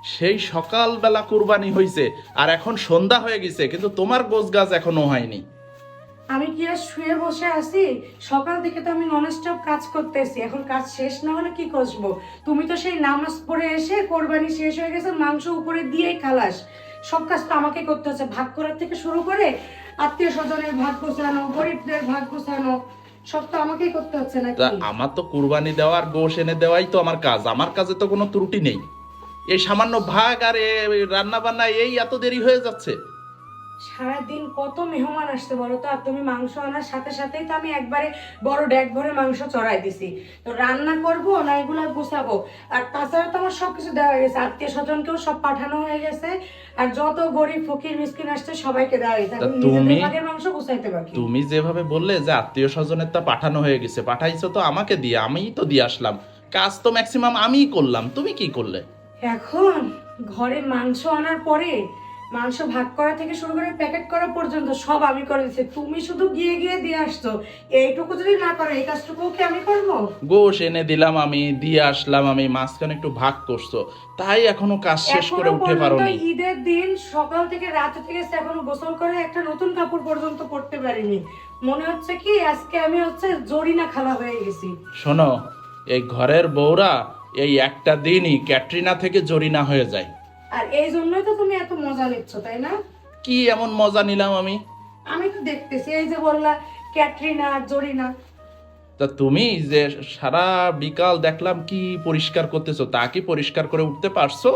সেই সকালবেলা কুরবানি হয়েছে আর এখন সন্ধ্যা হয়ে গেছে, কিন্তু তোমার গোছ গাছ এখনো হয়নি। আমি কি আর শুয়ে বসে আছি? সকাল থেকে তো আমি ননস্টপ কাজ করতেছি, এখন কাজ শেষ না হলে কি করবো? তুমি তো সেই নামাজ পড়ে এসে কোরবানি শেষ হয়ে গেছে, মাংস উপরে দিয়েই খালাস। সব কাজ তো আমাকে করতে হচ্ছে, ভাগ করার থেকে শুরু করে আত্মীয় স্বজনের ভাগ গোছানো, গরিবদের ভাগ গোছানো, সব তো আমাকেই করতে হচ্ছে তা নাকি? আমার তো কুরবানি দেওয়ার গোশ এনে দেওয়াই তো আমার কাজ, আমার কাজে তো কোনো ত্রুটি নেই। এই সামান্য ভাগ আর রান্না বান্না এই এত দেরি হয়ে যাচ্ছে। সারাদিন কত মেহমান আসতে বলো তো, আর তুমি মাংস আনার সাথে সাথেই তো আমি একবারে বড় ড্যাগ ভরে মাংস চড়াই দিছি। তো রান্না করব না এগুলা গুছাবো? আর তাছাড়া তো আমার সবকিছু দেওয়া হয়ে গেছে, আত্মীয় স্বজনকেও সব পাঠানো হয়ে গেছে, আর যত গরিব ফকির মিসকিন আসছে সবাইকে দেওয়া হয়েছে। তা এখন নিজেদের তুমি ভাগের মাংস গুছাইতে বাকি। তুমি যেভাবে বললে যে আত্মীয় স্বজনের তা পাঠানো হয়ে গেছে, পাঠাইছো তো আমাকে দিয়ে, আমিই তো দিয়ে আসলাম। কাজ তো ম্যাক্সিমাম আমিই করলাম, তুমি কি করলে? এখন ঘরে মাংস আনার পরে মাংস ভাগ করা থেকে শুরু করে প্যাকেট করা পর্যন্ত সব আমি করে দিচ্ছি, তুমি শুধু গিয়ে গিয়ে দিয়ে আসছো। এইটুকু যদি না করো, এই কাজটুকু কি আমি করবো? গোশ এনে দিলাম আমি, দিয়ে আসলাম আমি, মাঝখানে একটু ভাগ করছো, তাই এখনো কাজ শেষ করে এখনো উঠে পর্যন্ত পারোনি। ঈদের দিন সকাল থেকে রাত থেকে এখনো গোসল করে একটা নতুন কাপড় পর্যন্ত পরতে পারিনি। মনে হচ্ছে কি আজকে আমি জরিনা খালা হয়ে গেছি। শোনো, এই ঘরের বউরা এই একটা দিনই ক্যাটরিনা থেকে জরিনা হয়ে যায়। আর এই জন্যই তো তুমি এত মজা নিচ্ছ, তাই না? কি এমন মজা নিলাম আমি? আমি তো দেখতেছি, এই যে বললা ক্যাটরিনা আর জরিনা। তা তুমি যে সারা বিকাল দেখলাম কি পরিষ্কার করতেছো, তা কি পরিষ্কার করে উঠতে পারছো?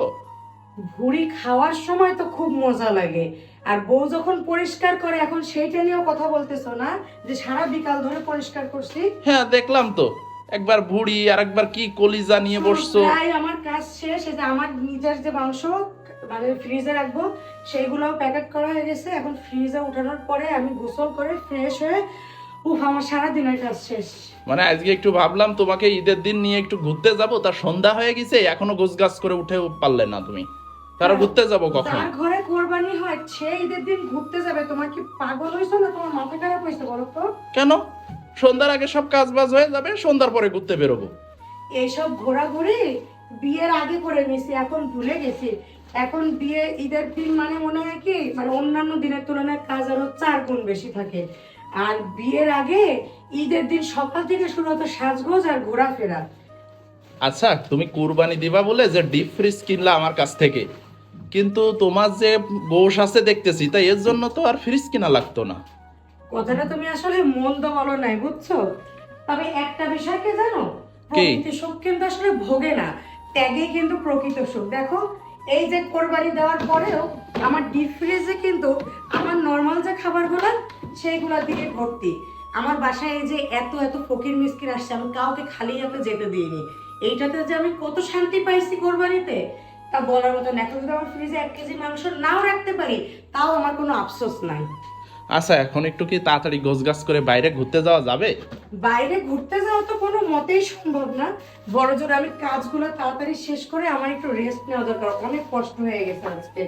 ভুড়ি খাওয়ার সময় তো খুব মজা লাগে, আর বউ যখন পরিষ্কার করে এখন সেইটা নিয়েও কথা বলতেছো না, যে সারা বিকাল ধরে পরিষ্কার করছি। হ্যাঁ দেখলাম তো, একবার ভুড়ি আর একবার কি কলিজা নিয়ে বসছো। প্রায় আমার কাজ শেষ, এই যে আমার নিজের যে মাংস মানে ফ্রিজে রাখবো সেইগুলোও প্যাকেট করা হয়ে গেছে, এখন ফ্রিজে উঠানোর পরে আমি গোসল করে ফ্রেশ হয়ে আমার সারাদিনের কাজ শেষ। মানে আজকে একটু ভাবলাম তোমাকে ঈদের দিন নিয়ে একটু ঘুরতে যাব, তার সন্ধ্যা হয়ে গেছে এখনো গোছগাছ করে উঠে পারলে না তুমি। তারা ঘুরতে যাব কখন? তার ঘরে কোরবানি হয় সে ঈদের দিন ঘুরতে যাবে? তোমার কি পাগল হয়েছো না, তোমার মাথা খারাপ হয়েছে বলো তো? কেন? সন্ধ্যার আগে সব কাজ বাজ হয়ে যাবে, সন্ধ্যার পরে ঘুরতে বেরোবো। এইসব ঘোরাঘুরি বিয়ের আগে করে নিছি, এখন ভুলে গেছি। এখন বিয়ে ঈদের দিন মানে মনে হয় কি, মানে অন্যান্য দিনের তুলনায় কাজ আরো 4 গুণ বেশি থাকে। আর বিয়ের আগে ঈদের দিন সকাল থেকে শুরু হতো সাজগোজ আর ঘোরাফেরা। আচ্ছা, তুমি কুরবানি দিবা বলে যে ডিপ ফ্রিজ কিনলা আমার কাছ থেকে, কিন্তু তোমার যে গোশ আছে দেখতেছি, তাই এর জন্য তো আর ফ্রিজ কিনা লাগতো না। কথাটা তুমি আসলে মন্দ বলো নাই, বুঝছো? তবে একটা বিষয় কি জানো, কি? প্রকৃতি সুখ কিন্তু আসলে ভোগে না, ত্যাগে কিন্তু প্রকৃত সুখ। দেখো, এই যে কোরবানি দেওয়ার পরেও আমার ডিপ ফ্রিজে কিন্তু আমার নর্মাল যে খাবারগুলো সেইগুলা দিয়ে ভর্তি। আমার বাসায় এই যে এত এত ফকির মিসকিন আসছে, আমি কাউকে খালি হাতে যেতে দিইনি। এইটাতে যে আমি কত শান্তি পাইছি কোরবানিতে, তা বলার মতো না। এখন যদি আমার ফ্রিজে 1 কেজি মাংস নাও রাখতে পারি, তাও আমার কোনো আফসোস নাই। আচ্ছা, এখন একটু কি তাড়াতাড়ি গোছগাছ করে বাইরে ঘুরতে যাওয়া যাবে? বাইরে ঘুরতে যাওয়া তো কোনো মতেই সম্ভব না। বড় জোর আমি কাজগুলো তাড়াতাড়ি শেষ করে আমার একটু রেস্ট নেওয়া দরকার, অনেক কষ্ট হয়ে গেছে আজকে।